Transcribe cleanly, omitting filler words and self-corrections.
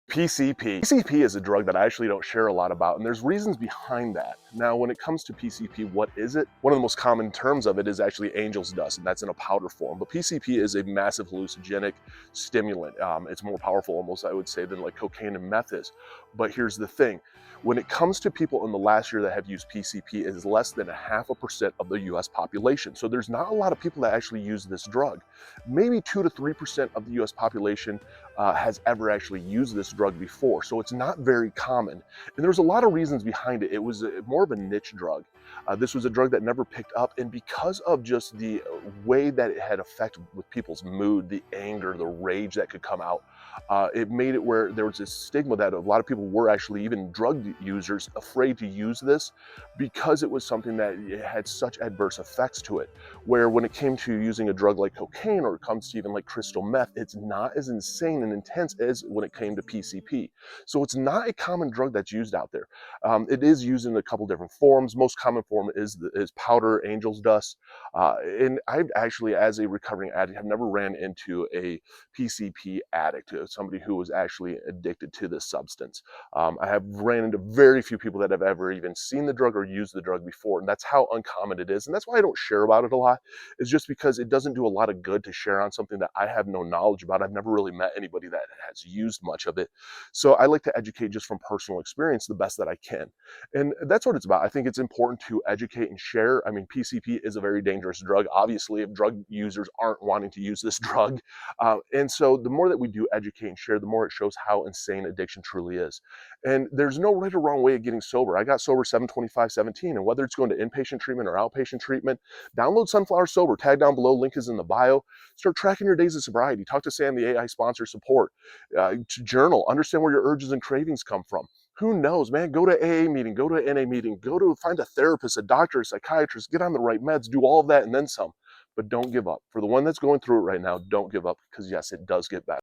PCP. PCP is a drug that I actually don't share a lot about, and there's reasons behind that. Now, when it comes to PCP, what is it? One of the most common terms of it is actually angel's dust, and that's in a powder form. But PCP is a massive hallucinogenic stimulant. It's more powerful, almost, I would say, than like cocaine and meth is. But here's the thing. When it comes to people in the last year that have used PCP, it is less than 0.5% of the US population. So there's not a lot of people that actually use this drug. Maybe 2 to 3% of the US population has ever actually used this drug before. So it's not very common. And there's a lot of reasons behind it. It was more of a niche drug. This was a drug that never picked up. And because of just the way that it had effect with people's mood, the anger, the rage that could come out, it made it where there was this stigma that a lot of people were actually, even drug users, afraid to use this because it was something that it had such adverse effects to it. Where when it came to using a drug like cocaine, or it comes to even like crystal meth, it's not as insane and intense as when it came to PCP. So it's not a common drug that's used out there. It is used in a couple different forms. Most common form is powder, angel's dust. And I've actually, as a recovering addict, have never ran into a PCP addict, somebody who was actually addicted to this substance. I have ran into very few people that have ever even seen the drug or used the drug before, and that's how uncommon it is. And that's why I don't share about it a lot, is just because it doesn't do a lot of good to share on something that I have no knowledge about. I've never really met anybody that has used much of it. So I like to educate just from personal experience the best that I can. And that's what it's about. I think it's important to educate and share. I mean, PCP is a very dangerous drug, obviously, if drug users aren't wanting to use this drug. And so the more that we do educate and share, the more it shows how insane addiction truly is. And there's no right or wrong way of getting sober. I got sober 7/25/17, and whether it's going to inpatient treatment or outpatient treatment, download Sunflower Sober. Tag down below, link is in the bio. Start tracking your days of sobriety. Talk to Sam, the AI sponsor support. Journal. Understand where your urges and cravings come from. Who knows, man? Go to AA meeting, go to an NA meeting, go to find a therapist, a doctor, a psychiatrist, get on the right meds, do all of that and then some. But don't give up. For the one that's going through it right now, don't give up, because yes, it does get better.